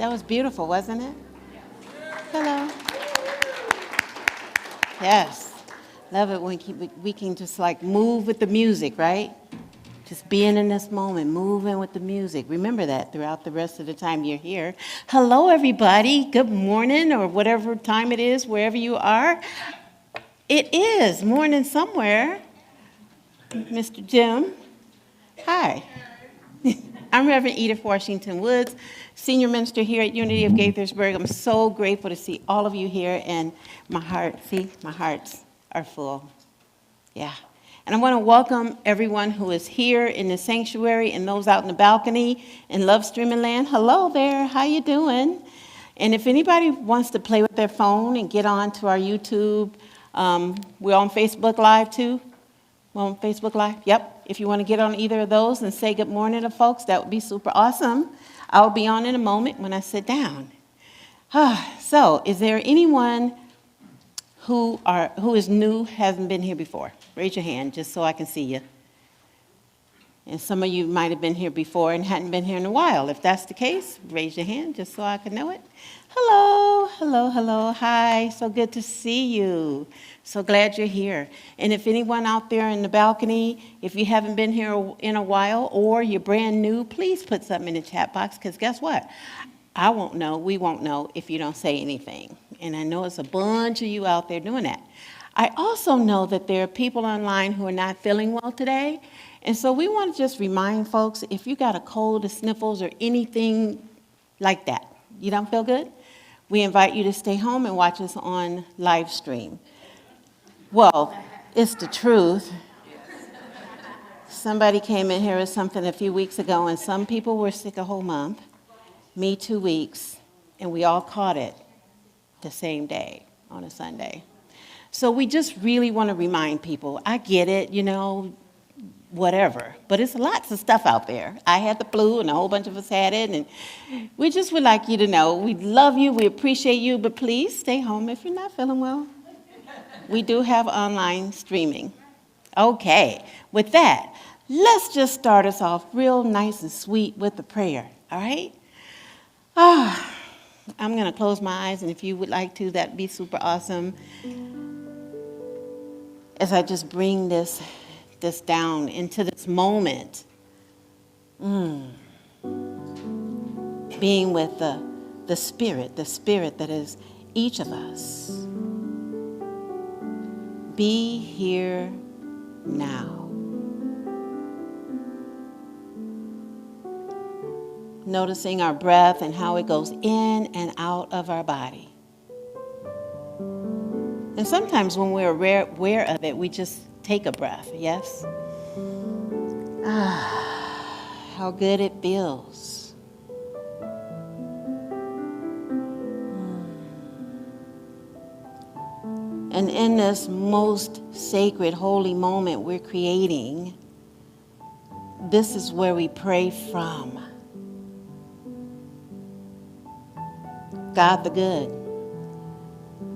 That was beautiful, wasn't it? Hello. Yes. Love it when we can just like move with the music, right? Just being in this moment, moving with the music. Remember that throughout the rest of the time you're here. Hello, everybody. Good morning, or whatever time it is, wherever you are. It is morning somewhere. Mr. Jim. Hi. I'm Reverend Edith Washington Woods, Senior Minister here at Unity of Gaithersburg. I'm so grateful to see all of you here, and my hearts are full. Yeah. And I want to welcome everyone who is here in the sanctuary and those out in the balcony in Love Streaming Land. Hello there. How you doing? And if anybody wants to play with their phone and get on to our YouTube, we're on Facebook Live too. We're on Facebook Live. Yep. If you want to get on either of those and say good morning to folks, that would be super awesome. I'll be on in a moment when I sit down. So, is there anyone who is new, hasn't been here before? Raise your hand just so I can see you. And some of you might have been here before and hadn't been here in a while. If that's the case, raise your hand just so I can know it. Hello, hello, hello, hi, so good to see you. So glad you're here. And if anyone out there in the balcony, if you haven't been here in a while or you're brand new, please put something in the chat box, because guess what? I won't know, we won't know if you don't say anything. And I know it's a bunch of you out there doing that. I also know that there are people online who are not feeling well today. And so we want to just remind folks, if you got a cold or sniffles or anything like that, you don't feel good, we invite you to stay home and watch us on live stream. Well, it's the truth. Somebody came in here with something a few weeks ago, and some people were sick a whole month, me 2 weeks, and we all caught it the same day on a Sunday. So we just really want to remind people, I get it, whatever, but it's lots of stuff out there. I had the flu, and a whole bunch of us had it, and we just would like you to know we love you, we appreciate you, but please stay home if you're not feeling well. We do have online streaming. Okay, with that, let's just start us off real nice and sweet with the prayer, all right? I'm going to close my eyes, and if you would like to, that'd be super awesome. As I just bring this down into this moment, being with the spirit that is each of us. Be here now. Noticing our breath and how it goes in and out of our body. And sometimes when we're aware of it, we just take a breath, yes? How good it feels. And in this most sacred, holy moment we're creating, this is where we pray from. God the good,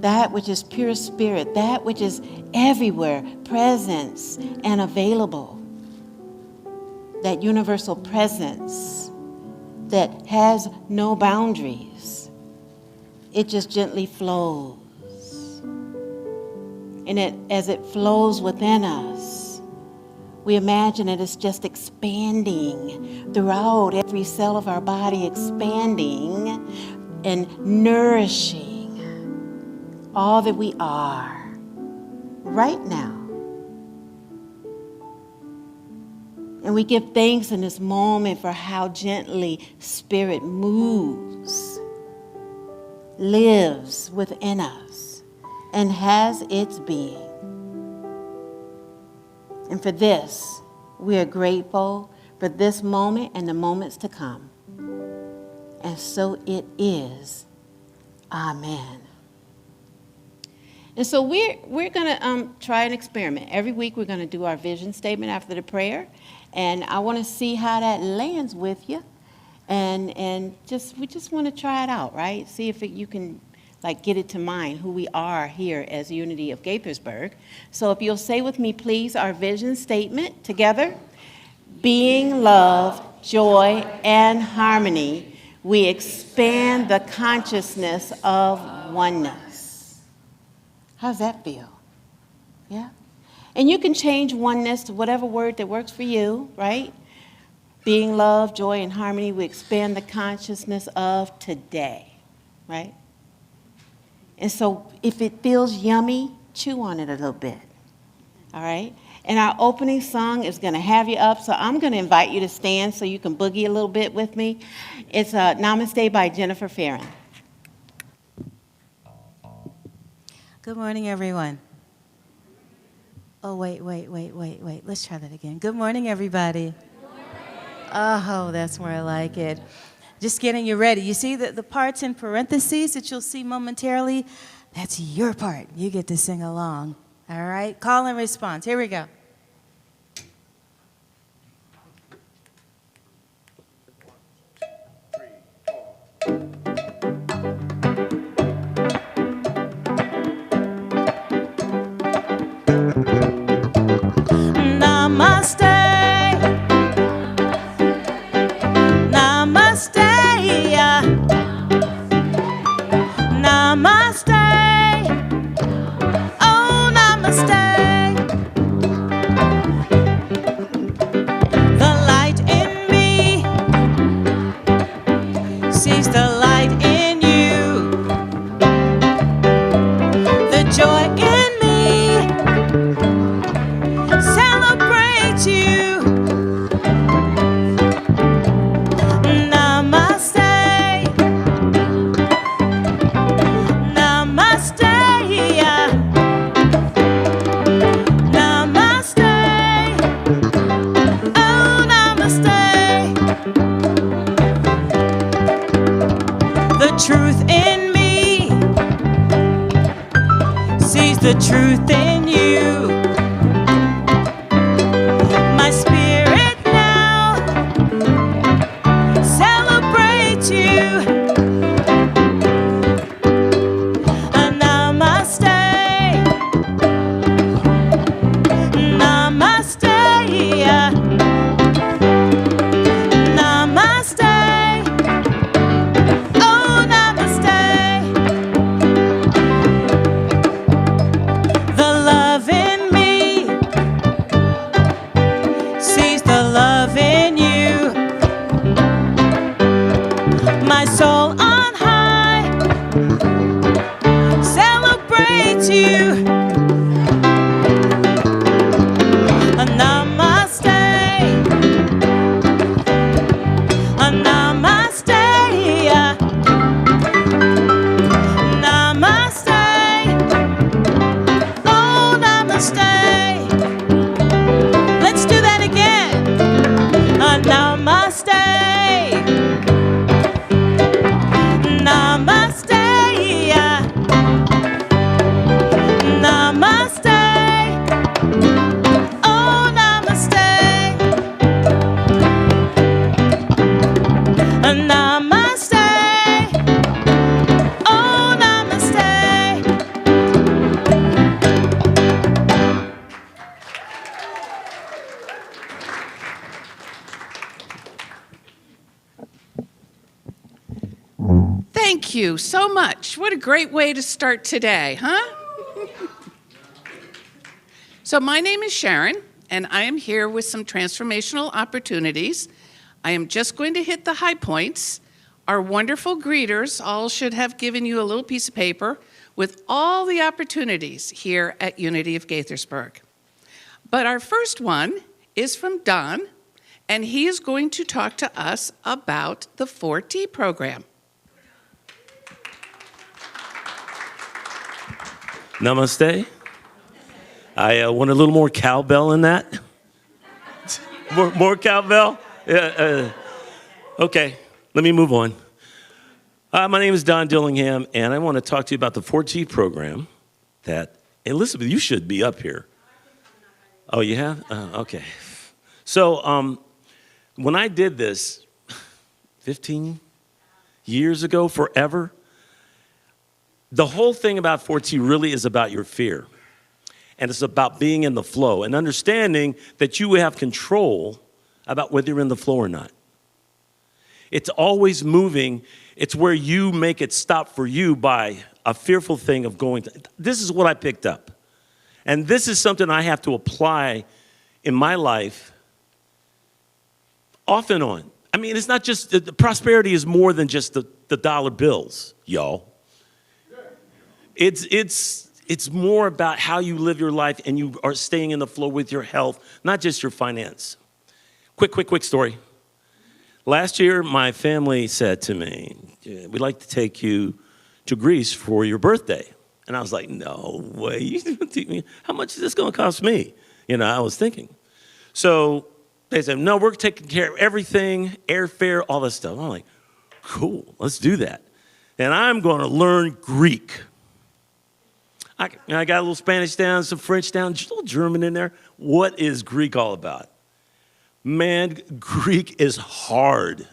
that which is pure spirit, that which is everywhere, presence and available, that universal presence that has no boundaries. It just gently flows. And as it flows within us, we imagine it is just expanding throughout every cell of our body, expanding and nourishing all that we are right now. And we give thanks in this moment for how gently Spirit moves, lives within us, and has its being. And for this, we are grateful for this moment and the moments to come. And so it is. Amen. And so we're going to try an experiment. Every week we're going to do our vision statement after the prayer. And I want to see how that lands with you. And we just want to try it out, right? See if you can get it to mind who we are here as Unity of Gaithersburg. So if you'll say with me, please, our vision statement together. Being love, joy, and harmony we expand the consciousness of oneness. How does that feel? Yeah? And you can change oneness to whatever word that works for you, right? Being love, joy, and harmony, we expand the consciousness of today, right? And so if it feels yummy, chew on it a little bit, all right? And our opening song is going to have you up, so I'm going to invite you to stand so you can boogie a little bit with me. It's Namaste by Jennifer Farron. Good morning, everyone. Oh, wait. Let's try that again. Good morning, everybody. Good morning. Oh, that's more like it. Just getting you ready. You see the parts in parentheses that you'll see momentarily? That's your part. You get to sing along. All right? Call and response. Here we go. Namaste. Namaste. Namaste. Oh, namaste. The light in me sees the light in you. The joy in me celebrates you. Namaste. Namaste. Namaste. Oh, namaste. The truth in me sees the truth in you. My spirit now celebrates you. Namaste. Namaste. Namaste. Oh, namaste. The love in me sees the love in you. My soul on high celebrates you. Namaste. Namaste. Namaste. Oh, namaste. Let's do that again. Namaste. Namaste. Namaste. Oh, namaste. Namaste. Oh, namaste. Thank you so much. What a great way to start today, huh? So my name is Sharon, and I am here with some transformational opportunities. I am just going to hit the high points. Our wonderful greeters all should have given you a little piece of paper with all the opportunities here at Unity of Gaithersburg. But our first one is from Don, and he is going to talk to us about the 4T program. Namaste. I want a little more cowbell in that. more cowbell? Yeah. Okay, let me move on. My name is Don Dillingham, and I want to talk to you about the 4T program that, Elizabeth, you should be up here. Oh, you have? Okay. So when I did this 15 years ago, forever, the whole thing about 4T really is about your fear. And it's about being in the flow and understanding that you have control about whether you're in the flow or not. It's always moving. It's where you make it stop for you by a fearful thing of going. This is what I picked up. And this is something I have to apply in my life off and on. I mean, it's not just, the prosperity is more than just the dollar bills, y'all. It's more about how you live your life and you are staying in the flow with your health, not just your finance. Quick story. Last year, my family said to me, we'd like to take you to Greece for your birthday. And I was like, no way. How much is this going to cost me? I was thinking. So they said, no, we're taking care of everything, airfare, all this stuff. I'm like, cool, let's do that. And I'm going to learn Greek. I got a little Spanish down, some French down, just a little German in there. What is Greek all about? Man, Greek is hard.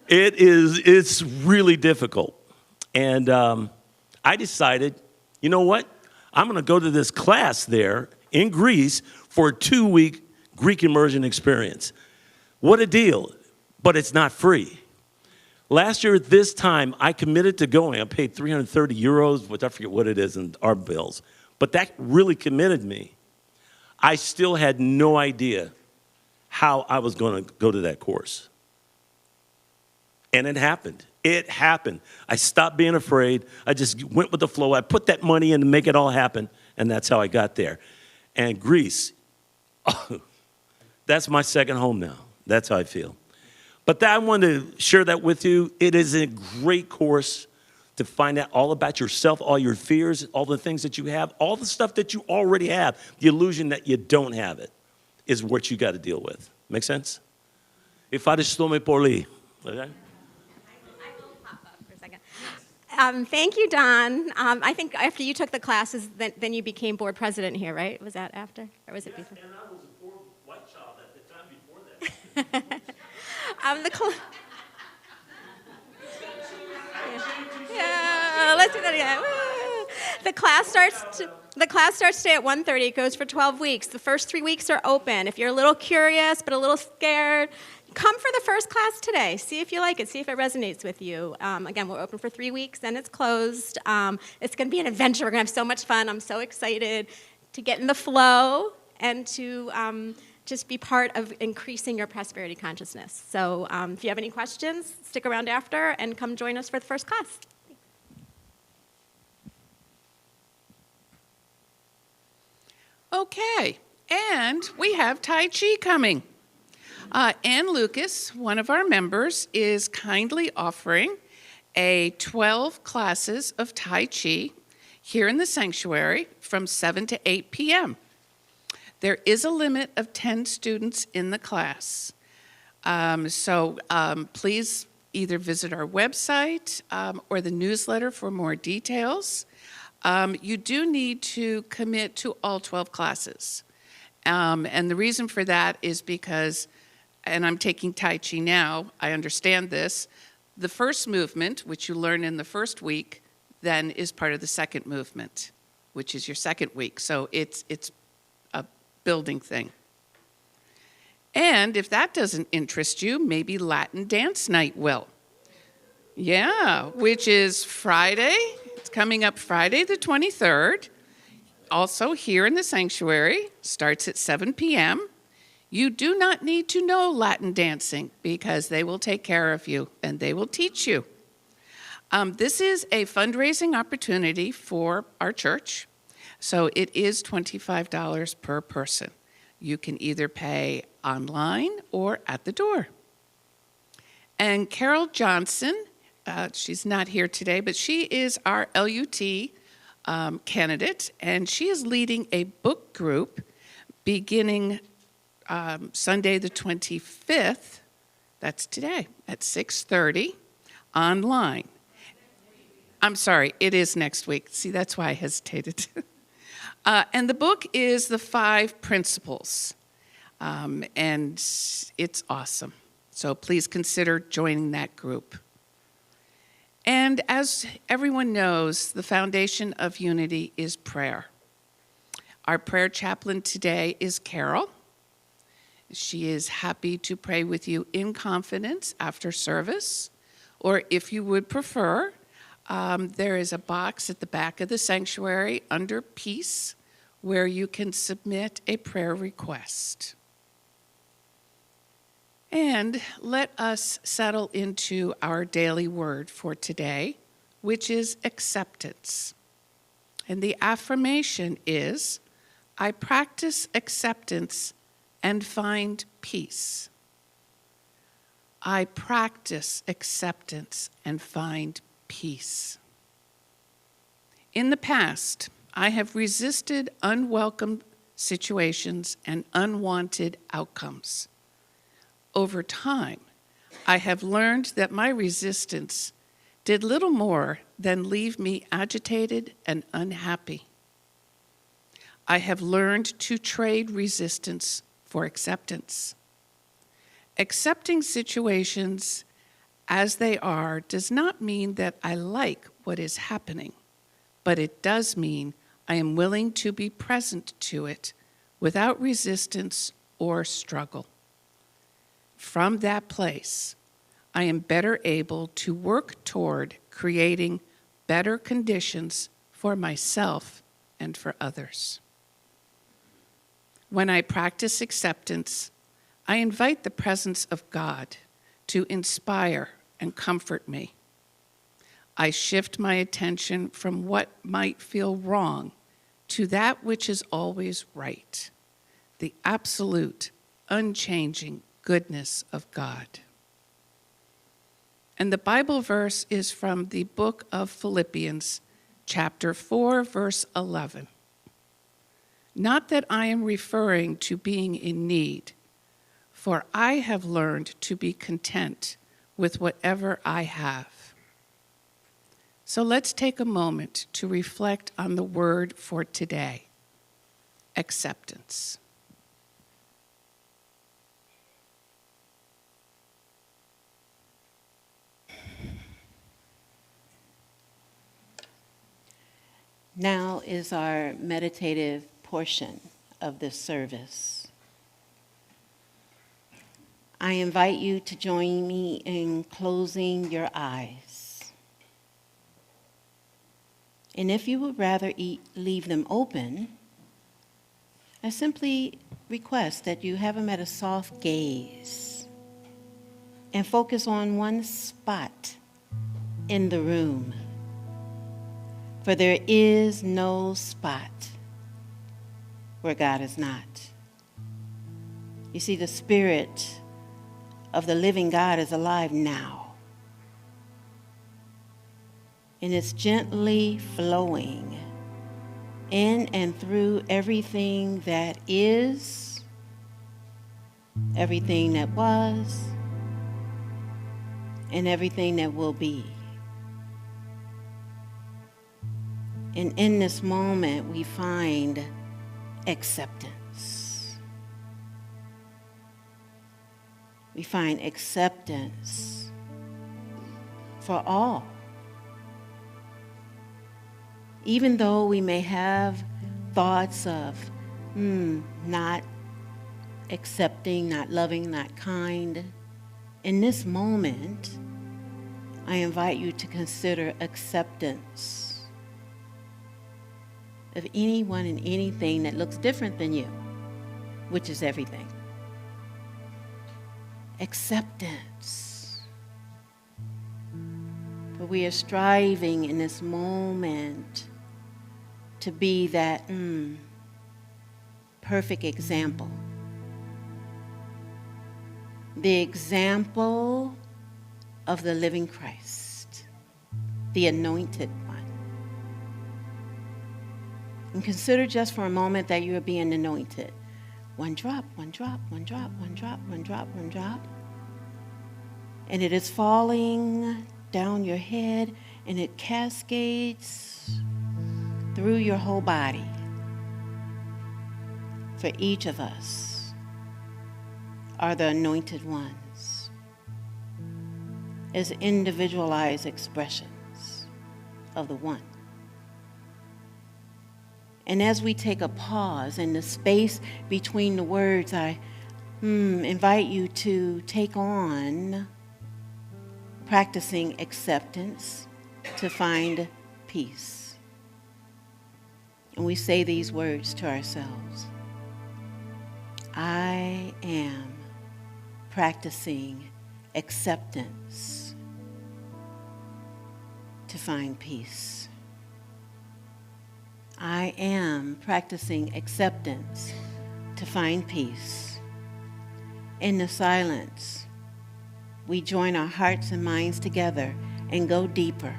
It's really difficult. And I decided, you know what? I'm going to go to this class there in Greece for a 2-week Greek immersion experience. What a deal. But it's not free. Last year at this time, I committed to going. I paid 330 euros, which I forget what it is in our bills. But that really committed me. I still had no idea how I was going to go to that course. And it happened. It happened. I stopped being afraid. I just went with the flow. I put that money in to make it all happen, and that's how I got there. And Greece, that's my second home now. That's how I feel. But I wanted to share that with you. It is a great course to find out all about yourself, all your fears, all the things that you have, all the stuff that you already have. The illusion that you don't have it is what you got to deal with. Make sense? If I just me por li. Okay? I will pop up for a second. Thank you, Don. I think after you took the classes, then you became board president here, right? Was that after, or was it before? And I was a poor white child at the time before that. Yeah, let's do that again. Woo. The class starts today at 1:30. It goes for 12 weeks. The first 3 weeks are open. If you're a little curious but a little scared, come for the first class today. See if you like it. See if it resonates with you. Again, we're open for 3 weeks, then it's closed. It's going to be an adventure. We're going to have so much fun. I'm so excited to get in the flow and to just be part of increasing your prosperity consciousness. So if you have any questions, stick around after and come join us for the first class. Okay, and we have Tai Chi coming. Ann Lucas, one of our members, is kindly offering a 12 classes of Tai Chi here in the sanctuary from 7 to 8 p.m. There is a limit of 10 students in the class. So please either visit our website or the newsletter for more details. You do need to commit to all 12 classes. And the reason for that is because, and I'm taking Tai Chi now, I understand this, the first movement, which you learn in the first week, then is part of the second movement, which is your second week. So it's a building thing. And if that doesn't interest you, maybe Latin dance night will. Yeah, which is Friday. It's coming up Friday the 23rd. Also here in the sanctuary, starts at 7 p.m. You do not need to know Latin dancing because they will take care of you and they will teach you. This is a fundraising opportunity for our church. So it is $25 per person. You can either pay online or at the door. And Carol Johnson, she's not here today, but she is our LUT candidate, and she is leading a book group beginning Sunday the 25th, that's today, at 6:30 online. I'm sorry, it is next week. See, that's why I hesitated. And the book is The 5 Principles, and it's awesome. So please consider joining that group. And as everyone knows, the foundation of unity is prayer. Our prayer chaplain today is Carol, She is happy to pray with you in confidence after service, or if you would prefer, there is a box at the back of the sanctuary under Peace where you can submit a prayer request. And let us settle into our daily word for today, which is acceptance. And the affirmation is, I practice acceptance and find peace. I practice acceptance and find peace. In the past, I have resisted unwelcome situations and unwanted outcomes. Over time, I have learned that my resistance did little more than leave me agitated and unhappy. I have learned to trade resistance for acceptance. Accepting situations as they are does not mean that I like what is happening, but it does mean I am willing to be present to it without resistance or struggle. From that place, I am better able to work toward creating better conditions for myself and for others. When I practice acceptance, I invite the presence of God to inspire and comfort me. I shift my attention from what might feel wrong to that which is always right, the absolute, unchanging goodness of God. And the Bible verse is from the book of Philippians, chapter 4, verse 11. Not that I am referring to being in need, for I have learned to be content with whatever I have. So let's take a moment to reflect on the word for today, acceptance. Now is our meditative portion of this service. I invite you to join me in closing your eyes. And if you would rather leave them open, I simply request that you have them at a soft gaze and focus on one spot in the room. For there is no spot where God is not. You see, the Spirit of the living God is alive now. And it's gently flowing in and through everything that is, everything that was, and everything that will be. And in this moment, we find acceptance. We find acceptance for all. Even though we may have thoughts of not accepting, not loving, not kind, in this moment, I invite you to consider acceptance of anyone and anything that looks different than you, which is everything. Acceptance. For we are striving in this moment to be that perfect example. The example of the living Christ, the anointed one. And consider just for a moment that you are being anointed. One drop, one drop, one drop, one drop, one drop, one drop. And it is falling down your head, and it cascades through your whole body. For each of us are the anointed ones as individualized expressions of the one. And as we take a pause in the space between the words, I invite you to take on practicing acceptance to find peace. And we say these words to ourselves. I am practicing acceptance to find peace. I am practicing acceptance to find peace. In the silence, we join our hearts and minds together and go deeper.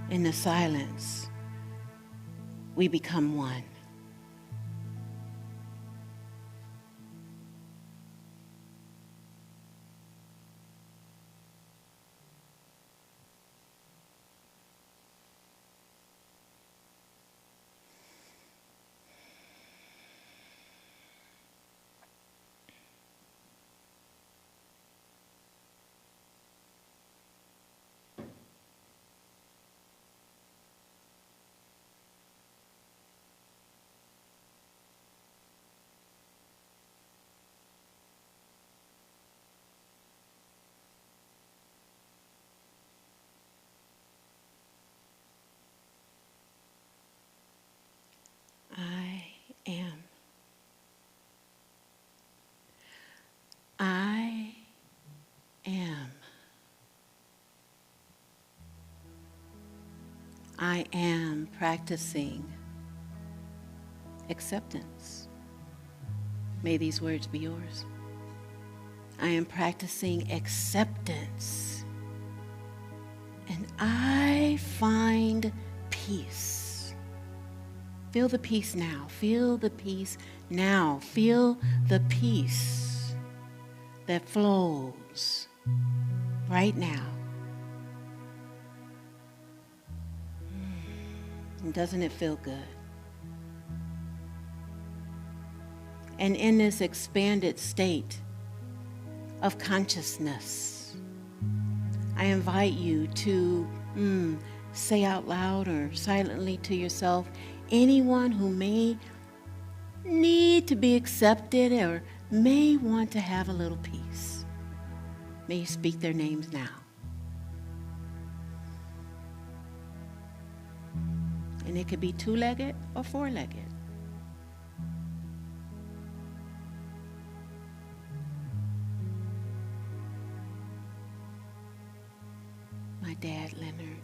In the silence, we become one. I am. I am. I am practicing acceptance. May these words be yours. I am practicing acceptance. And I find peace. Feel the peace now. Feel the peace now. Feel the peace that flows right now. And doesn't it feel good? And in this expanded state of consciousness, I invite you to say out loud or silently to yourself, anyone who may need to be accepted or may want to have a little peace. May you speak their names now. And it could be two-legged or four-legged. My dad, Leonard.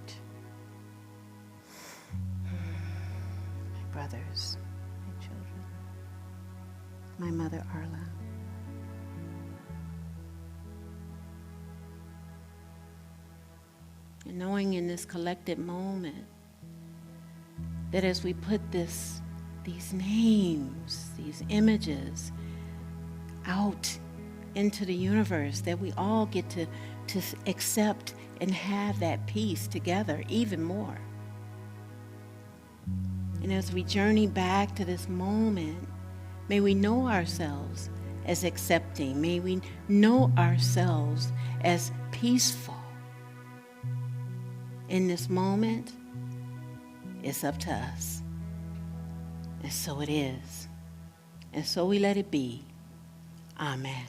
My brothers, my children. My mother, Arla. And knowing in this collected moment that as we put these names, these images out into the universe, that we all get to accept and have that peace together even more. And as we journey back to this moment, may we know ourselves as accepting. May we know ourselves as peaceful. In this moment, it's up to us. And so it is. And so we let it be. Amen.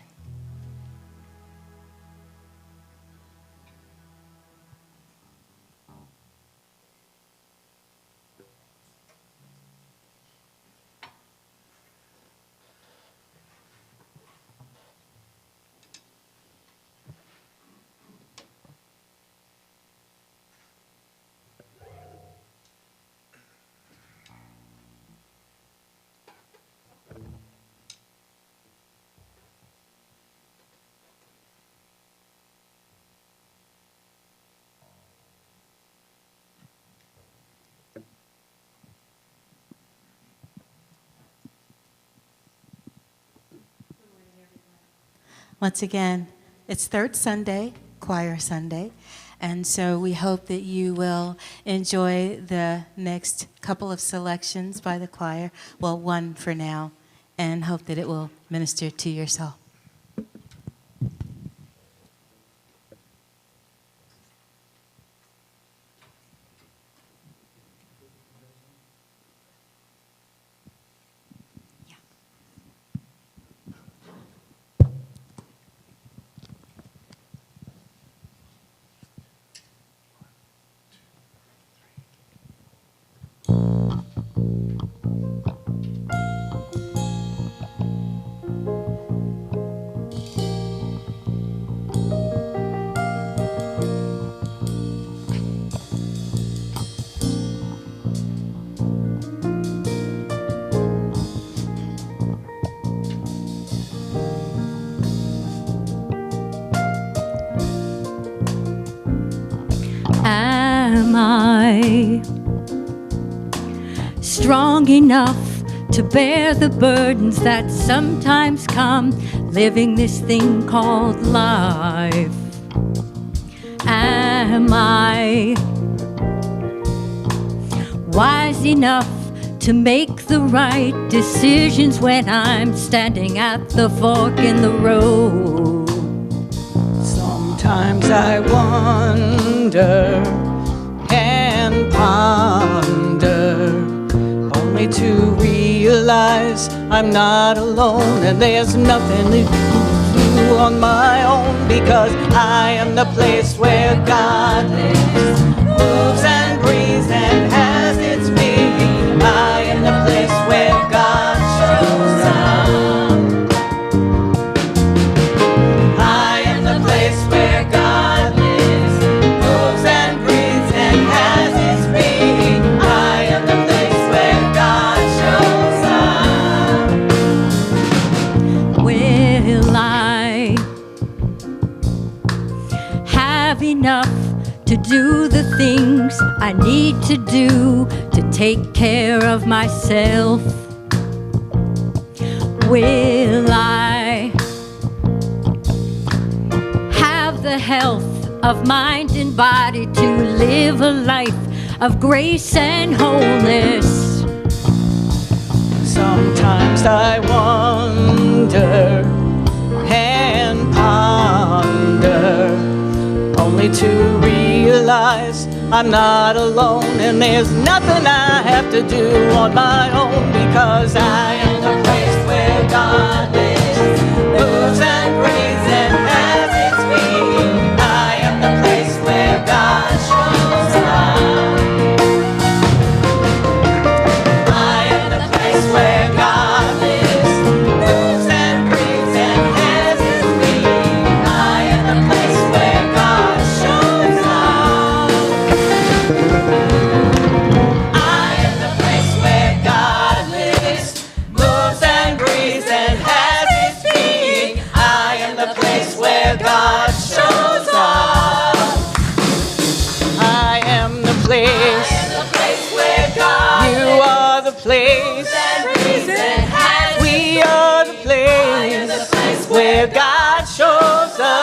Once again, it's third Sunday, Choir Sunday, and so we hope that you will enjoy the next couple of selections by the choir, well, one for now, and hope that it will minister to your soul. Am I strong enough to bear the burdens that sometimes come living this thing called life? Am I wise enough to make the right decisions when I'm standing at the fork in the road? Sometimes I wonder and ponder, only to realize I'm not alone and there's nothing to do on my own, because I am the place where God lives, moves and breathes and has its being. I am the place where God shows up. I am the place where God lives, moves and breathes and has its being. I am the place where God shows up. Will I have enough to do the things I need to do to take care of myself? Will I have the health of mind and body to live a life of grace and wholeness? Sometimes I wonder and ponder, only to realize I'm not alone and there's nothing I have to do on my own, because I am the place where God lives, moves and breathes and has its being. I am the place where God shows up. I am the place where God lives, moves and breathes and has its being. I am the place where God shows up. I am the place where God lives, moves and breathes and has its being. I am the place where God shows up. I am the place. Where God you are the place. We are the place where God shows up.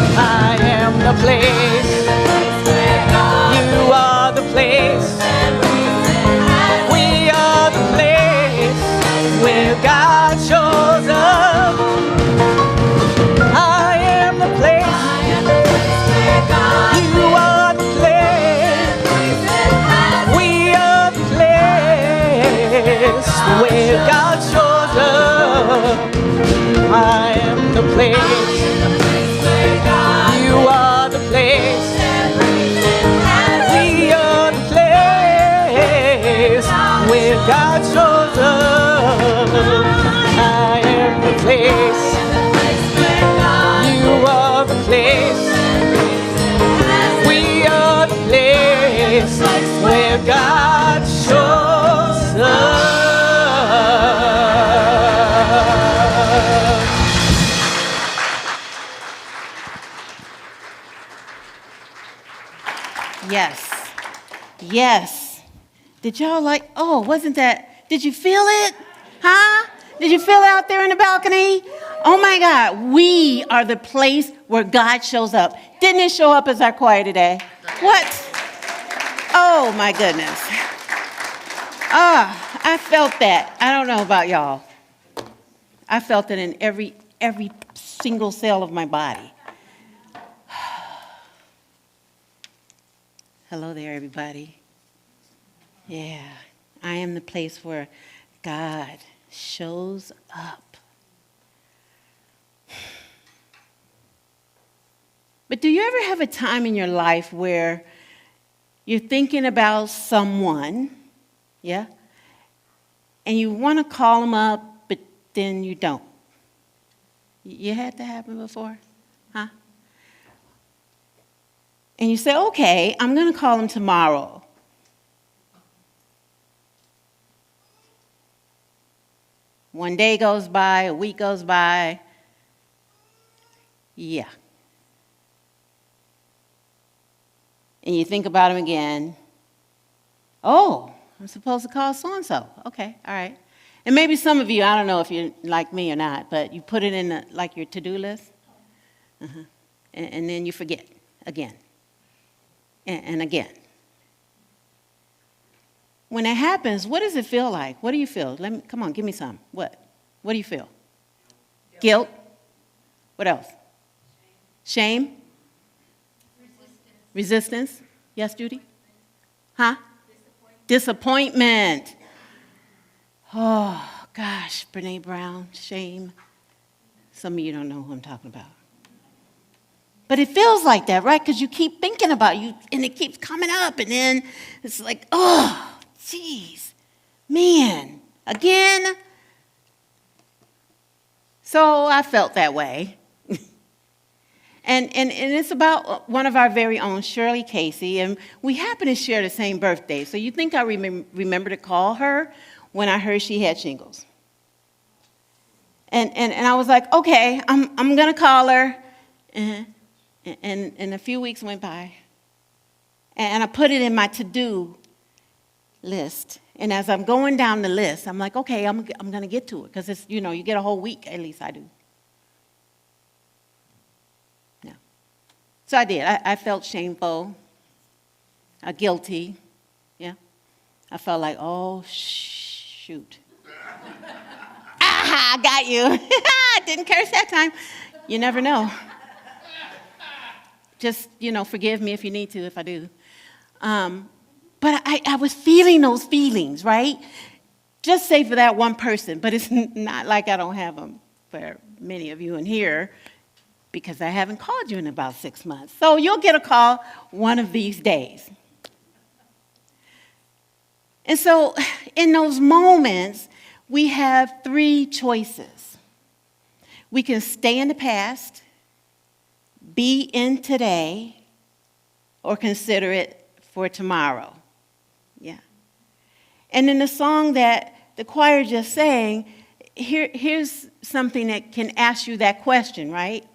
I am the place. You are the place. We are the place where God shows up. I am the place. You are the place. We are the place where God shows up. I am the place. You are the place. We are the place where God shows up. I am the place. You are the place. We are the place where God shows up. Yes. Yes. Did y'all like, oh, wasn't that, did you feel it? Huh? Did you feel it out there in the balcony? Oh my God, we are the place where God shows up. Didn't it show up as our choir today? What? Oh my goodness. I felt that. I don't know about y'all. I felt it in every single cell of my body. Hello there, everybody. Yeah, I am the place where God shows up. But do you ever have a time in your life where you're thinking about someone, yeah, and you want to call them up, but then you don't? You had that happen before? Huh? And you say, okay, I'm going to call him tomorrow. One day goes by, a week goes by. Yeah. and you think about them again. Oh, I'm supposed to call so-and-so. Okay, all right. And maybe some of you, I don't know if you're like me or not, but you put it in like your to-do list, and then you forget again and again. When it happens, what does it feel like? What do you feel? Come on, give me some. What do you feel? Guilt. What else? Shame? Resistance. Yes, Judy? Huh? Disappointment. Oh, gosh, Brene Brown, shame. Some of you don't know who I'm talking about. But it feels like that, right? Because you keep thinking about you, and it keeps coming up, and then it's like, oh, geez, man, again? So I felt that way. And it's about one of our very own, Shirley Casey, and we happen to share the same birthday. So you think I remember to call her when I heard she had shingles. And I was like, okay, I'm going to call her. And a few weeks went by. And I put it in my to-do list. And as I'm going down the list, I'm like, okay, I'm going to get to it. Because it's, you get a whole week, at least I do. Yeah. So I did. I felt shameful, guilty. Yeah. I felt like, oh, shoot. I got you. I didn't curse that time. You never know. Just, forgive me if you need to, if I do. But I was feeling those feelings, right? Just say for that one person, but it's not like I don't have them for many of you in here because I haven't called you in about 6 months. So you'll get a call one of these days. And so in those moments, we have 3 choices. We can stay in the past, be in today, or consider it for tomorrow. Yeah. And in the song that the choir just sang, here's something that can ask you that question, right?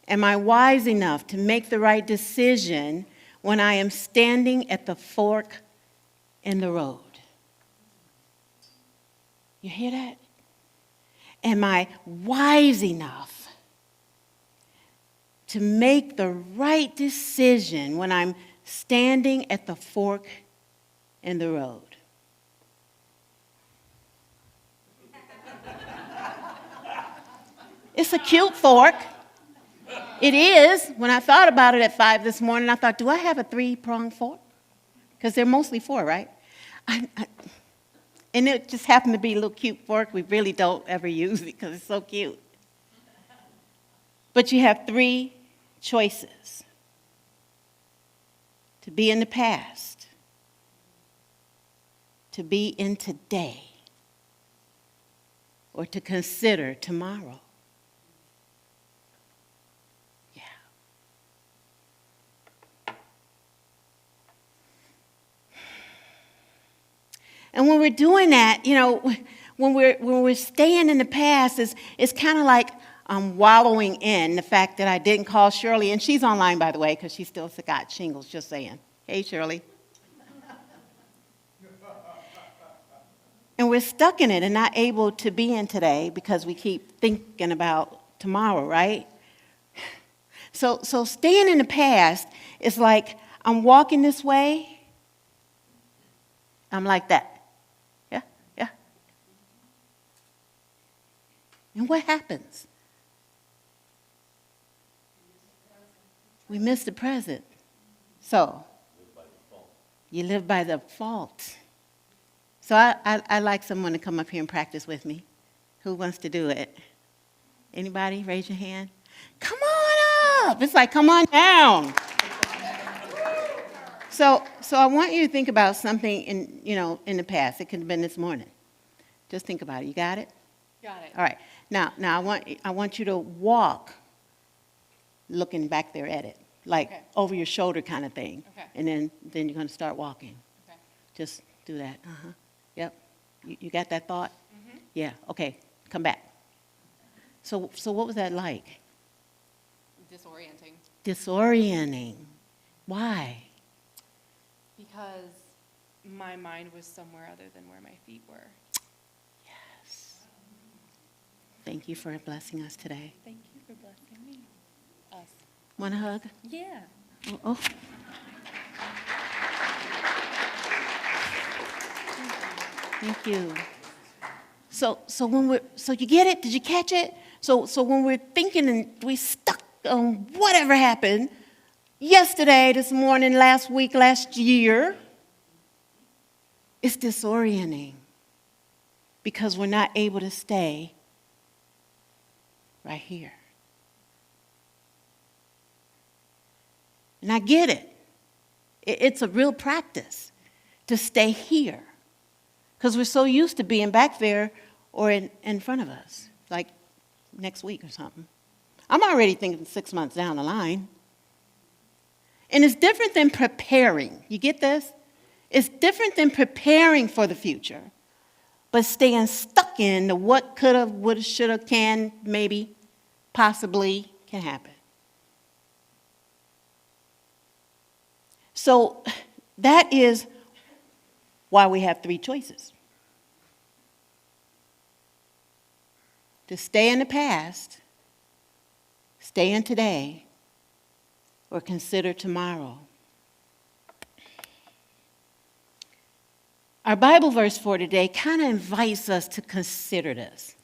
Am I wise enough to make the right decision when I am standing at the fork in the road? You hear that? Am I wise enough to make the right decision when I'm standing at the fork in the road? It's a cute fork. It is. When I thought about it at 5 this morning, I thought, do I have a 3-pronged fork? Because they're mostly 4, right? And it just happened to be a little cute fork. We really don't ever use it because it's so cute. But you have 3 choices. To be in the past, to be in today, or to consider tomorrow. Yeah. And when we're doing that, when we're staying in the past, it's kind of like wallowing in the fact that I didn't call Shirley, and she's online, by the way, because she still got shingles, just saying. Hey, Shirley. And we're stuck in it and not able to be in today because we keep thinking about tomorrow, right? So staying in the past is like I'm walking this way, I'm like that. Yeah. And what happens? We miss the present. So, you live by the fault. So I like someone to come up here and practice with me. Who wants to do it? Anybody? Raise your hand. Come on up. It's like, come on down. So I want you to think about something in the past. It could have been this morning. Just think about it. You got it? Got it. All right. Now I want you to walk looking back there at it, like Okay. over your shoulder kind of thing. Okay. And then you're going to start walking. Okay. Just do that. Yep. You got that thought? Mm-hmm. Yeah. Okay. Come back. So what was that like? Disorienting. Disorienting. Why? Because my mind was somewhere other than where my feet were. Yes. Thank you for blessing us today. Thank you for blessing me. Us. Want a hug? Yeah. Oh. Thank you. So you get it? Did you catch it? So when we're thinking and we stuck on whatever happened yesterday, this morning, last week, last year, it's disorienting because we're not able to stay right here. And I get it. It's a real practice to stay here because we're so used to being back there or in front of us, like next week or something. I'm already thinking 6 months down the line. And it's different than preparing. You get this? It's different than preparing for the future, but staying stuck in the what could have, would have, should have, can, maybe, possibly can happen. So that is why we have 3 choices. To stay in the past, stay in today, or consider tomorrow. Our Bible verse for today kind of invites us to consider this.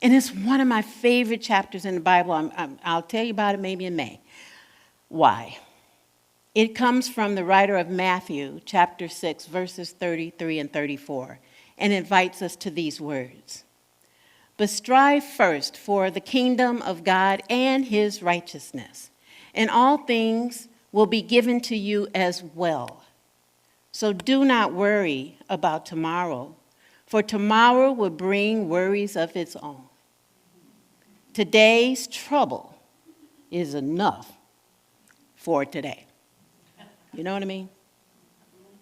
And it's one of my favorite chapters in the Bible. I'll tell you about it maybe in May. Why? It comes from the writer of Matthew, chapter 6, verses 33 and 34, and invites us to these words. But strive first for the kingdom of God and his righteousness, and all things will be given to you as well. So do not worry about tomorrow, for tomorrow will bring worries of its own. Today's trouble is enough for today. You know what I mean?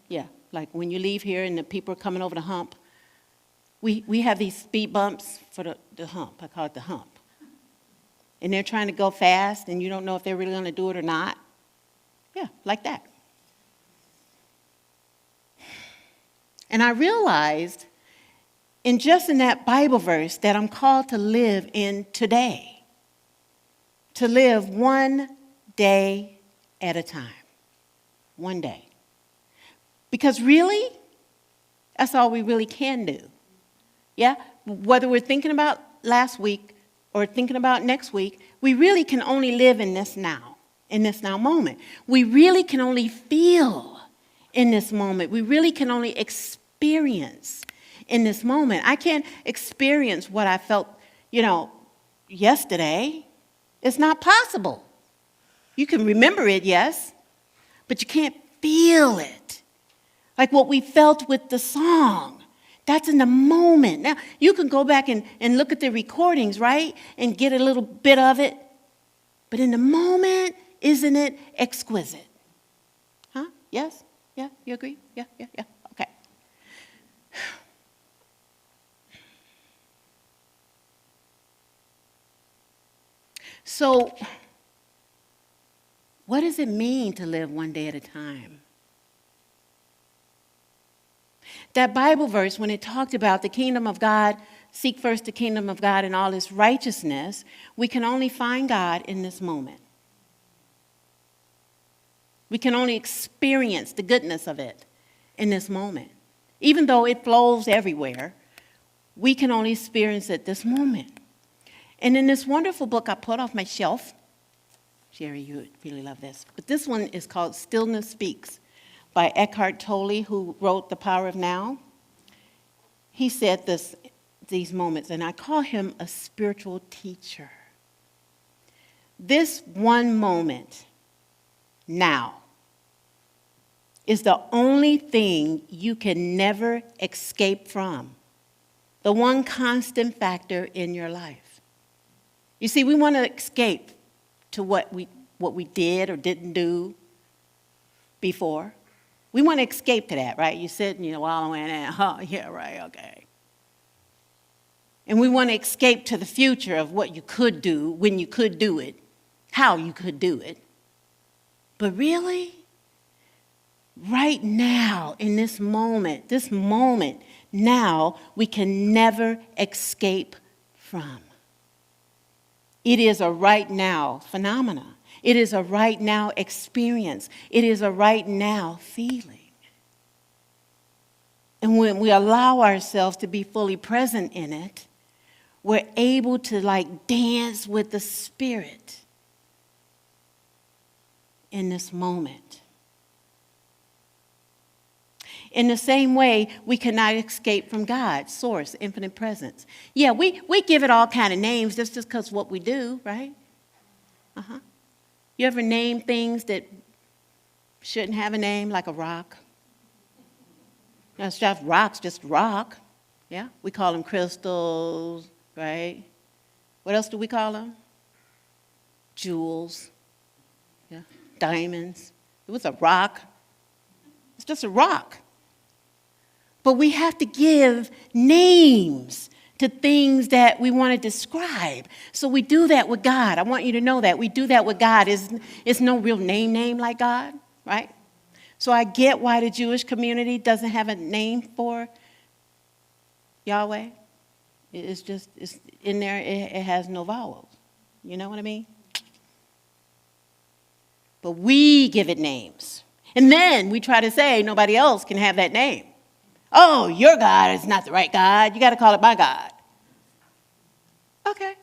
Yeah, like when you leave here and the people are coming over the hump, we have these speed bumps for the hump. I call it the hump. And they're trying to go fast, and you don't know if they're really going to do it or not. Yeah, like that. And I realized in that Bible verse that I'm called to live in today, to live one day at a time. One day. Because really, that's all we really can do. Yeah? Whether we're thinking about last week or thinking about next week, we really can only live in this now moment. We really can only feel in this moment. We really can only experience in this moment. I can't experience what I felt, yesterday. It's not possible. You can remember it, yes, but you can't feel it. Like what we felt with the song. That's in the moment. Now, you can go back and look at the recordings, right? And get a little bit of it. But in the moment, isn't it exquisite? Huh? Yes? Yeah? You agree? Yeah? Okay. So, what does it mean to live one day at a time? That Bible verse, when it talked about the kingdom of God, seek first the kingdom of God and all its righteousness, we can only find God in this moment. We can only experience the goodness of it in this moment. Even though it flows everywhere, we can only experience it this moment. And in this wonderful book I put off my shelf, Sherry, you would really love this, but this one is called Stillness Speaks by Eckhart Tolle, who wrote The Power of Now. He said these moments, and I call him a spiritual teacher. This one moment, now, is the only thing you can never escape from, the one constant factor in your life. You see, we want to escape to what we did or didn't do before. We want to escape to that, right? You sit and you're wallowing in, oh, yeah, right, okay. And we want to escape to the future of what you could do, when you could do it, how you could do it. But really, right now, in this moment, now, we can never escape from. It is a right now phenomena. It is a right now experience. It is a right now feeling. And when we allow ourselves to be fully present in it, we're able to like dance with the Spirit in this moment. In the same way, we cannot escape from God, source, infinite presence. Yeah, we give it all kind of names just because what we do, right? You ever name things that shouldn't have a name, like a rock? Now, stuff rocks, just rock. Yeah, we call them crystals, right? What else do we call them? Jewels. Yeah, diamonds. It was a rock. It's just a rock. But we have to give names to things that we want to describe. So we do that with God. I want you to know that. We do that with God. It's no real name like God, right? So I get why the Jewish community doesn't have a name for Yahweh. It's in there, it has no vowels. You know what I mean? But we give it names. And then we try to say nobody else can have that name. Oh, your God is not the right God. You got to call it my God. Okay.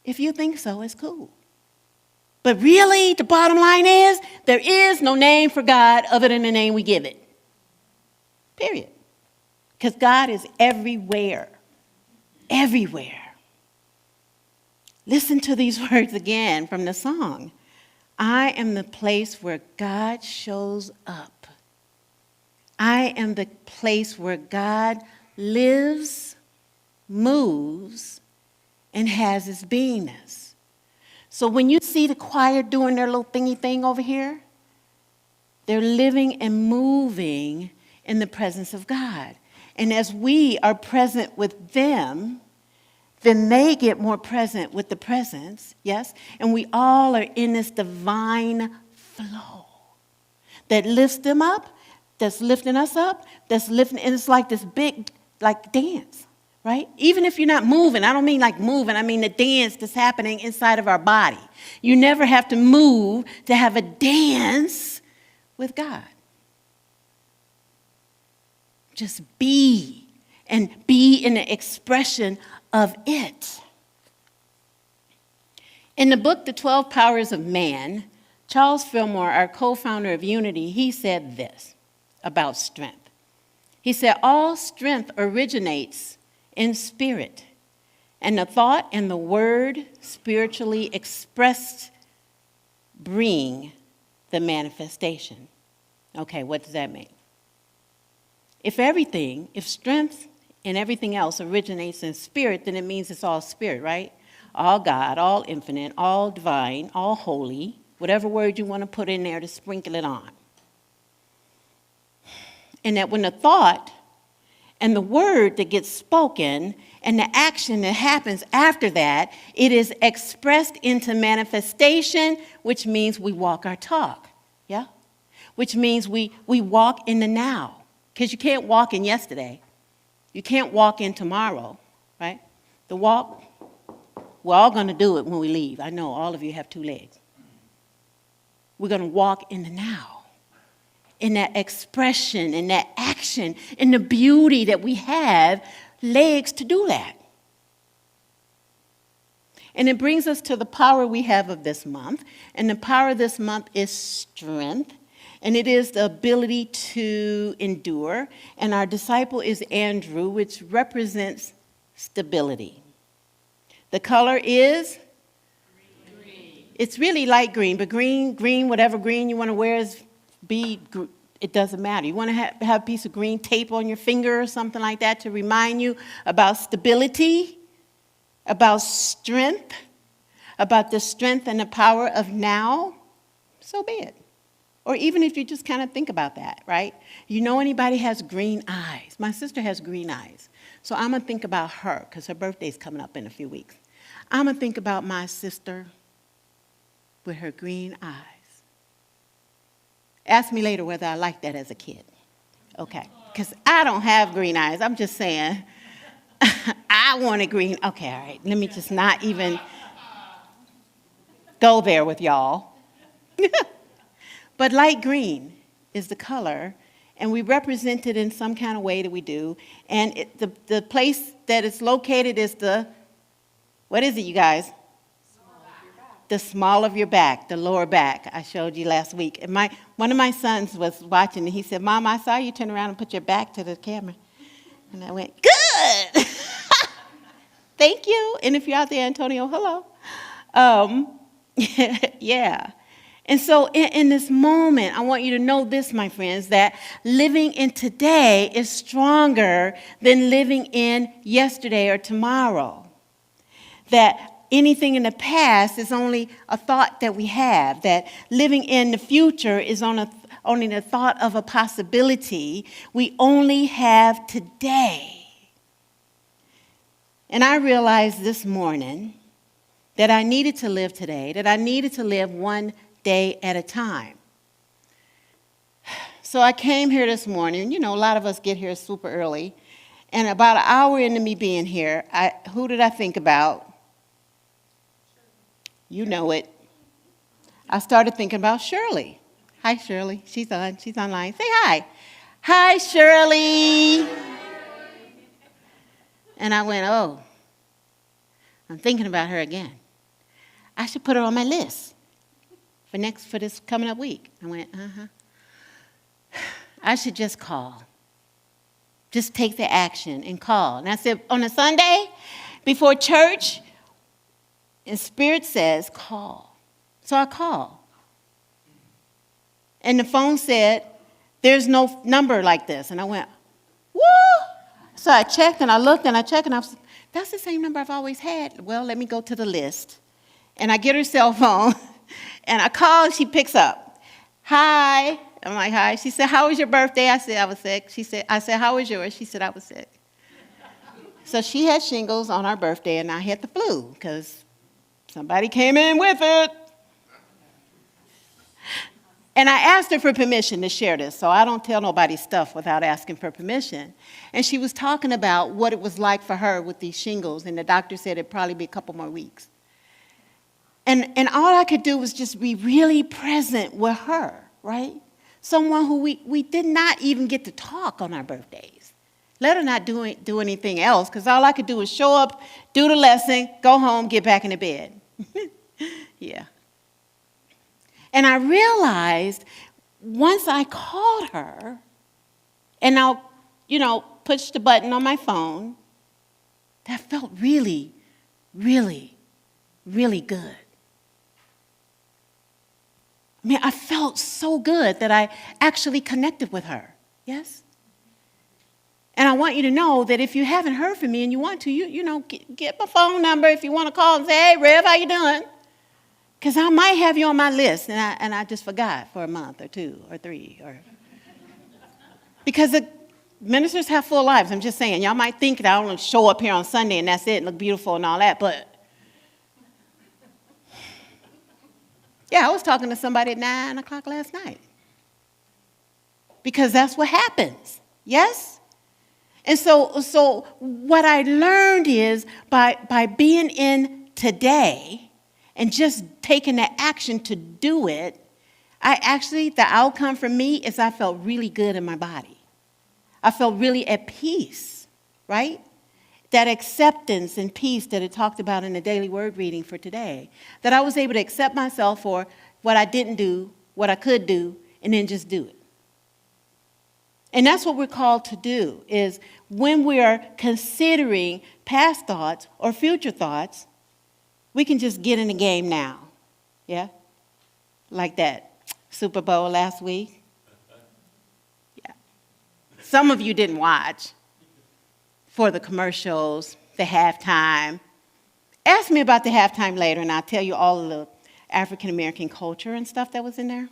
If you think so, it's cool. But really, the bottom line is, there is no name for God other than the name we give it. Period. Because God is everywhere. Everywhere. Listen to these words again from the song. I am the place where God shows up. I am the place where God lives, moves, and has his beingness. So when you see the choir doing their little thingy thing over here, they're living and moving in the presence of God. And as we are present with them, then they get more present with the presence, yes? And we all are in this divine flow that lifts them up, that's lifting us up, that's lifting, and it's like this big, like dance, right? Even if you're not moving, I don't mean like moving, I mean the dance that's happening inside of our body. You never have to move to have a dance with God. Just be, and be in the expression of it. In the book, The 12 Powers of Man, Charles Fillmore, our co-founder of Unity, he said this about strength. He said, all strength originates in spirit, and the thought and the word spiritually expressed bring the manifestation. Okay, what does that mean? If strength and everything else originates in spirit, then it means it's all spirit, right? All God, all infinite, all divine, all holy, whatever word you want to put in there to sprinkle it on. And that when the thought and the word that gets spoken and the action that happens after that, it is expressed into manifestation, which means we walk our talk, yeah? Which means we walk in the now. Because you can't walk in yesterday. You can't walk in tomorrow, right? The walk, we're all going to do it when we leave. I know all of you have 2 legs. We're going to walk in the now, in that expression, in that action, in the beauty that we have legs to do that. And it brings us to the power we have of this month. And the power of this month is strength. And it is the ability to endure. And our disciple is Andrew, which represents stability. The color is? Green. It's really light green, but green, whatever green you want to wear it doesn't matter. You want to have a piece of green tape on your finger or something like that to remind you about stability, about strength, about the strength and the power of now, so be it. Or even if you just kind of think about that, right? You know anybody has green eyes? My sister has green eyes. So I'm going to think about her because her birthday's coming up in a few weeks. I'm going to think about my sister with her green eyes. Ask me later whether I liked that as a kid. Okay, because I don't have green eyes. I'm just saying, I wanted green. Okay, all right, let me just not even go there with y'all. But light green is the color, and we represent it in some kind of way that we do. And the place that it's located is what is it, you guys? The small of your back, the lower back. I showed you last week. And one of my sons was watching, and he said, Mom, I saw you turn around and put your back to the camera. And I went, good. Thank you. And if you're out there, Antonio, hello. Yeah. And so in this moment, I want you to know this, my friends, that living in today is stronger than living in yesterday or tomorrow. That anything in the past is only a thought that we have, that living in the future is only the thought of a possibility. We only have today. And I realized this morning that I needed to live today, that I needed to live one day at a time. So I came here this morning. You know, a lot of us get here super early. And about an hour into me being here, who did I think about? You know it. I started thinking about Shirley. Hi, Shirley. She's online. Say hi. Hi, Shirley. And I went, oh, I'm thinking about her again. I should put her on my list for this coming up week. I went, I should just call. Just take the action and call. And I said, on a Sunday before church, and Spirit says, call. So I called. And the phone said, there's no number like this. And I went, woo! So I checked and I looked and I checked and I was, that's the same number I've always had. Well, let me go to the list. And I get her cell phone and I call, she picks up. Hi. I'm like, hi. She said, how was your birthday? I said, I was sick. I said, how was yours? She said, I was sick. So she had shingles on our birthday and I had the flu because somebody came in with it. And I asked her for permission to share this, so I don't tell nobody stuff without asking for permission. And she was talking about what it was like for her with these shingles, and the doctor said it'd probably be a couple more weeks. And all I could do was just be really present with her, right? Someone who we did not even get to talk on our birthdays. Let her not do anything else, because all I could do was show up, do the lesson, go home, get back into bed. Yeah. And I realized once I called her, and I'll, push the button on my phone, that felt really, really, really good. I mean, I felt so good that I actually connected with her. Yes? And I want you to know that if you haven't heard from me and you want to, get my phone number if you want to call and say, hey, Rev, how you doing? Because I might have you on my list, and I just forgot for a month or 2 or 3. Because the ministers have full lives. I'm just saying, y'all might think that I only show up here on Sunday and that's it, and look beautiful and all that, but yeah, I was talking to somebody at 9 o'clock last night. Because that's what happens, yes? And so what I learned is by being in today and just taking the action to do it, the outcome for me is I felt really good in my body. I felt really at peace, right? That acceptance and peace that it talked about in the daily word reading for today. That I was able to accept myself for what I didn't do, what I could do, and then just do it. And that's what we're called to do, is when we are considering past thoughts or future thoughts, we can just get in the game now. Yeah? Like that Super Bowl last week. Yeah. Some of you didn't watch for the commercials, the halftime. Ask me about the halftime later, and I'll tell you all of the African-American culture and stuff that was in there.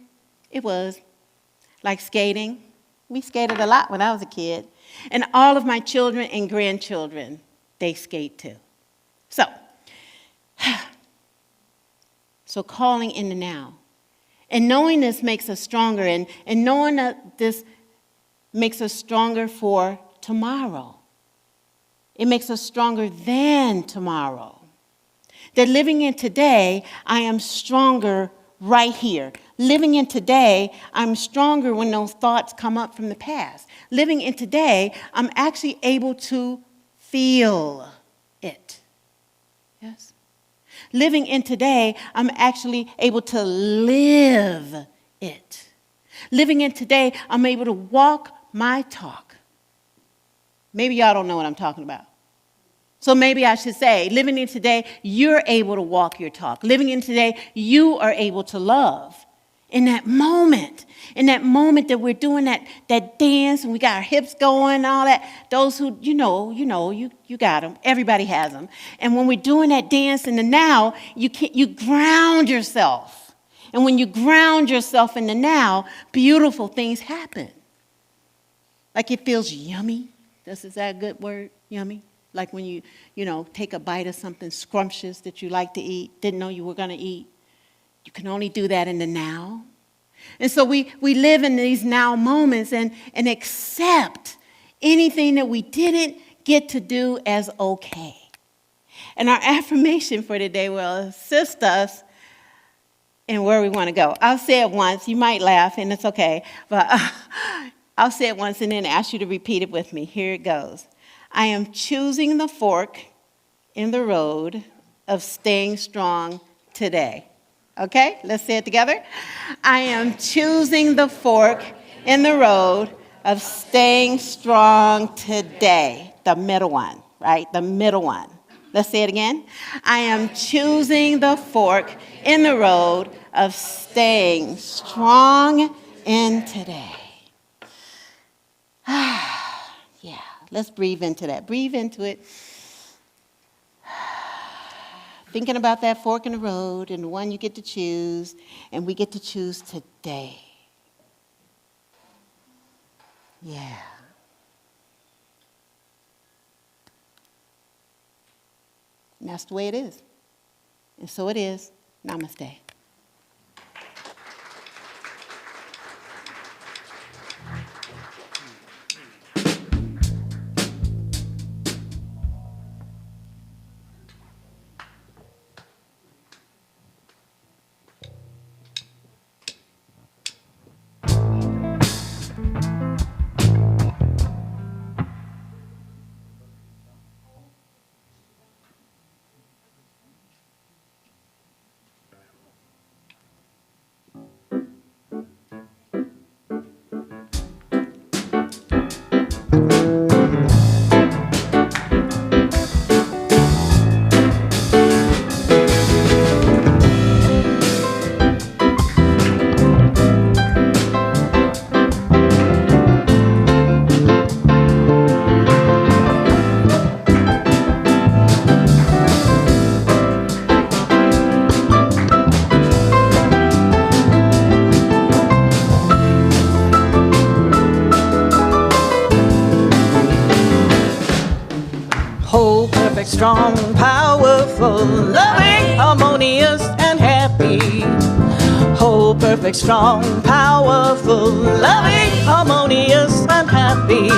It was like skating. We skated a lot when I was a kid. And all of my children and grandchildren, they skate too. So calling in the now. And knowing this makes us stronger. And knowing that this makes us stronger for tomorrow. It makes us stronger than tomorrow. That living in today, I am stronger right here. Living in today, I'm stronger when those thoughts come up from the past. Living in today, I'm actually able to feel it. Yes? Living in today, I'm actually able to live it. Living in today, I'm able to walk my talk. Maybe y'all don't know what I'm talking about. So maybe I should say, living in today, you're able to walk your talk. Living in today, you are able to love. In that moment that we're doing that dance and we got our hips going and all that, those who, you got them. Everybody has them. And when we're doing that dance in the now, you ground yourself. And when you ground yourself in the now, beautiful things happen. Like it feels yummy. Is that a good word? Yummy? Like when you take a bite of something scrumptious that you like to eat, didn't know you were going to eat. You can only do that in the now. And so we live in these now moments and accept anything that we didn't get to do as okay. And our affirmation for today will assist us in where we want to go. I'll say it once. You might laugh, and it's okay. But I'll say it once and then ask you to repeat it with me. Here it goes. I am choosing the fork in the road of staying strong today. Okay, let's say it together. I am choosing the fork in the road of staying strong today. The middle one, right? The middle one. Let's say it again. I am choosing the fork in the road of staying strong in today. Yeah, let's breathe into that. Breathe into it. Thinking about that fork in the road and the one you get to choose, and we get to choose today. Yeah. And that's the way it is. And so it is. Namaste. Strong, powerful, loving, harmonious, and happy. Whole, perfect, strong, powerful, loving, harmonious, and happy.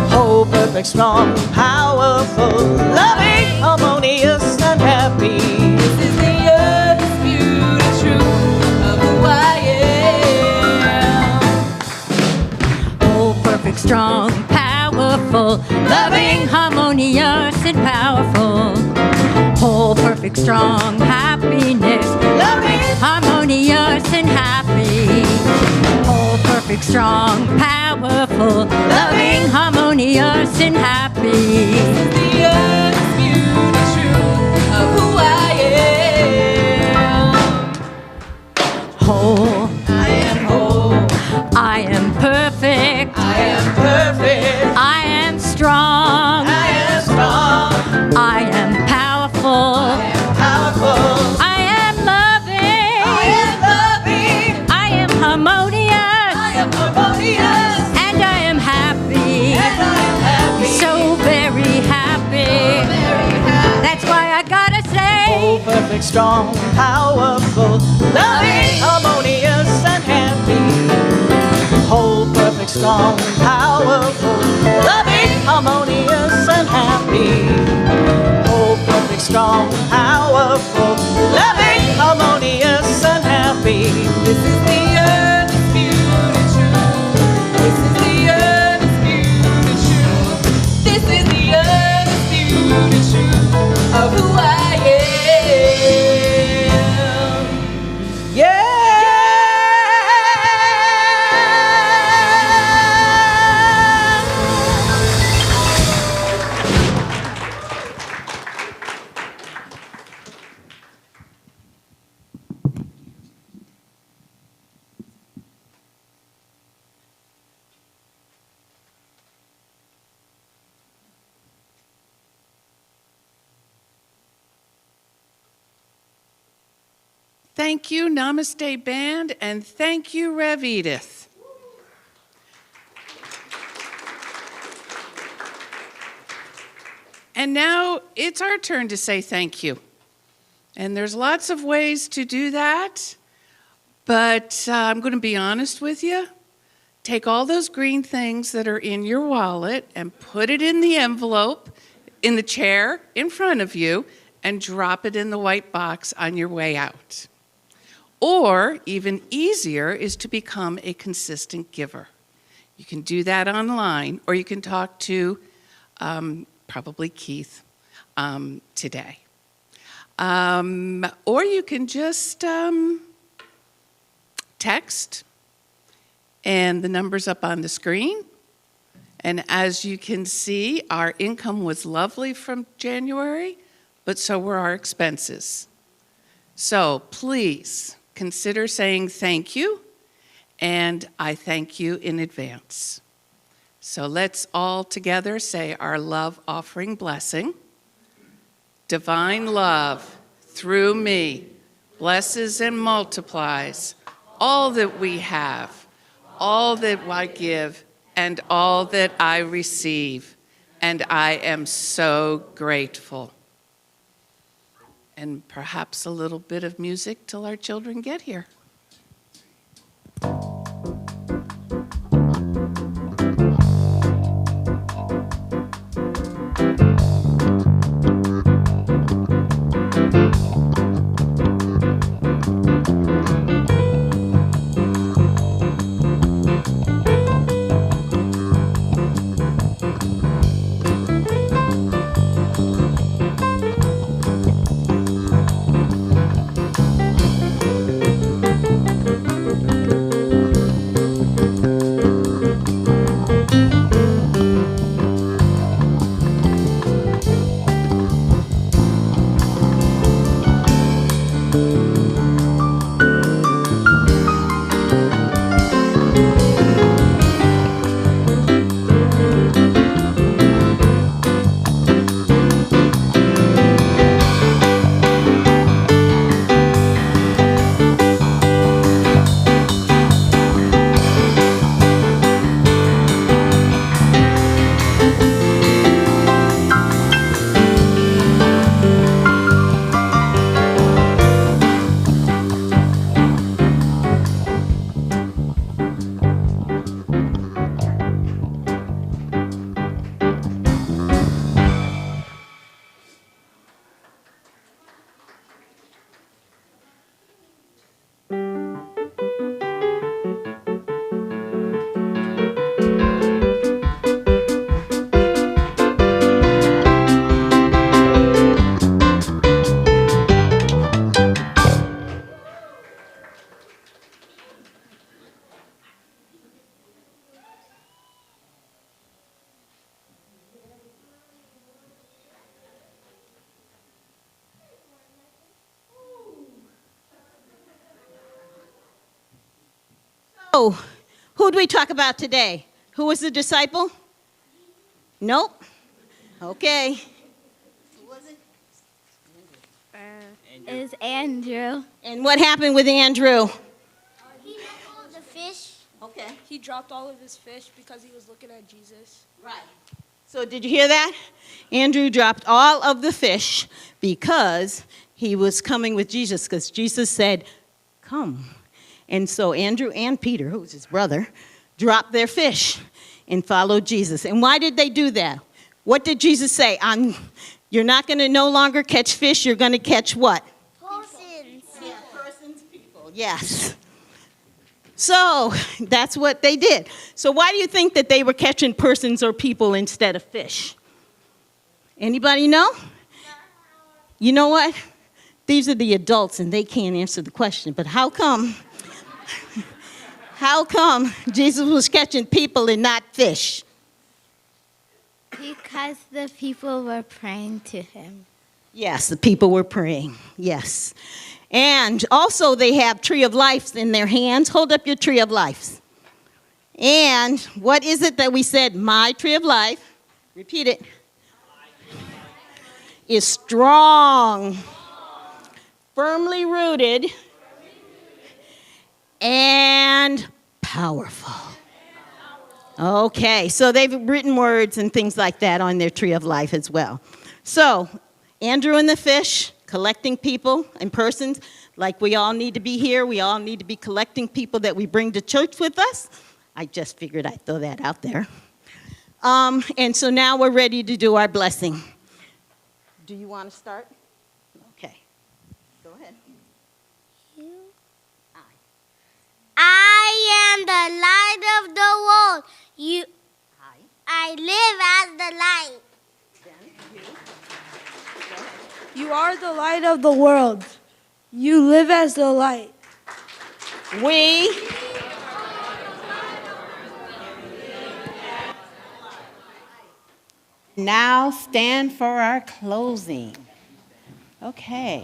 Whole, perfect, strong, powerful, loving, harmonious, and happy. This is the undisputed truth of who I am. Whole, perfect, strong, powerful, loving, harmonious, and powerful. Whole, perfect, strong, happiness, loving, harmonious, and happy. Whole, perfect, strong, powerful, loving, harmonious, and happy. This is the undisputed truth of who I am. Whole, I am whole. I am perfect. I am perfect. I am strong. I am strong. I am powerful. I am powerful. I am loving. I am loving. I am harmonious. I am harmonious. And I am happy. And I am happy. So very happy. Very happy. That's why I gotta say, Whole, perfect, perfect, strong, powerful, loving, harmonious, and happy. Whole, perfect, strong, powerful, loving, harmonious, and happy. Whole, perfect, strong, powerful, loving, harmonious, and happy. This is the undisputed truth. This is the undisputed truth. This is the undisputed truth of who I am. Yeah. Thank you, Namaste Band, and thank you, Rev Edith. And now it's our turn to say thank you. And there's lots of ways to do that, but I'm going to be honest with you. Take all those green things that are in your wallet and put it in the envelope in the chair in front of you and drop it in the white box on your way out. Or, even easier, is to become a consistent giver. You can do that online, or you can talk to probably Keith today. Or you can just text, and the number's up on the screen. And as you can see, our income was lovely from January, but so were our expenses. So please, consider saying thank you, and I thank you in advance. So let's all together say our love offering blessing. Divine love, through me, blesses and multiplies all that we have, all that I give, and all that I receive, and I am so grateful. And perhaps a little bit of music till our children get here. Oh, who do we talk about today? Who was the disciple? Nope. Okay. Who was it? It was Andrew. And what happened with Andrew? He left all of the fish. Okay. He dropped all of his fish because he was looking at Jesus. Right. So did you hear that? Andrew dropped all of the fish because he was coming with Jesus because Jesus said, come. And so Andrew and Peter, who was his brother, dropped their fish and followed Jesus. And why did they do that? What did Jesus say? You're not going to no longer catch fish. You're going to catch what? Persons. Yeah, persons, people. Yes. So that's what they did. So why do you think that they were catching persons or people instead of fish? Anybody know? You know what? These are the adults and they can't answer the question. But how come Jesus was catching people and not fish? Because the people were praying to him. Yes, the people were praying. Yes. And also they have tree of life in their hands. Hold up your tree of life. And what is it that we said? My tree of life. Repeat it. Is strong, firmly rooted, and powerful. Okay, so they've written words and things like that on their tree of life as well. So, Andrew and the fish, collecting people and persons, like we all need to be here. We all need to be collecting people that we bring to church with us. I just figured I'd throw that out there. And so now we're ready to do our blessing. Do you want to start? Okay, go ahead. I am the light of the world. I live as the light. You are the light of the world. You live as the light. We now stand for our closing. Okay.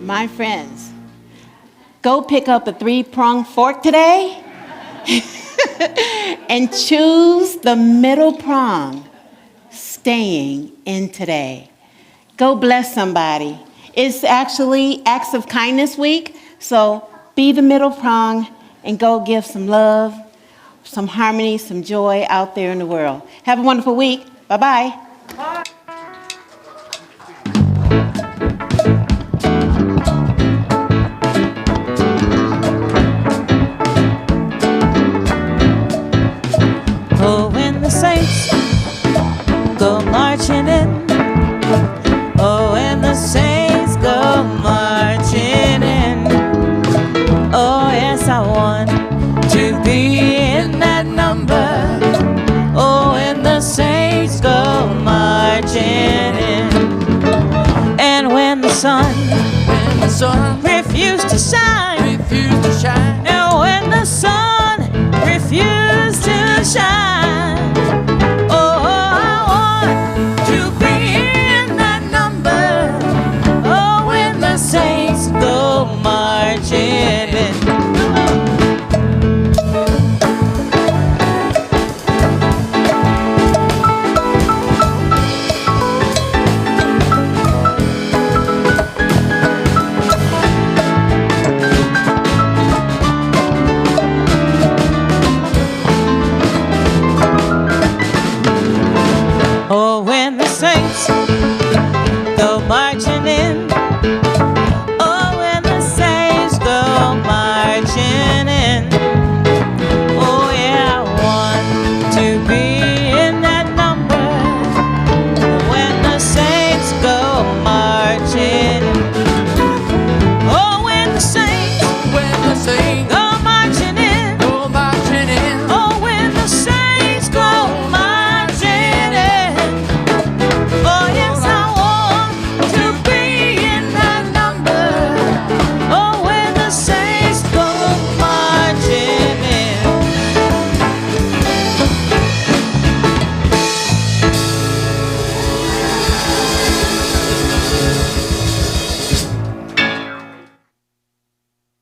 My friends, go pick up a 3-pronged fork today and choose the middle prong. staying in today. Go bless somebody. It's actually Acts of Kindness Week, so be the middle prong and go give some love, some harmony, some joy out there in the world. Have a wonderful week. Bye-bye. Oh, when the saints go marching in. Oh, when the saints go marching in. Oh, yes, I want to be in that number. Oh, when the saints go marching in. And when the sun refused to shine.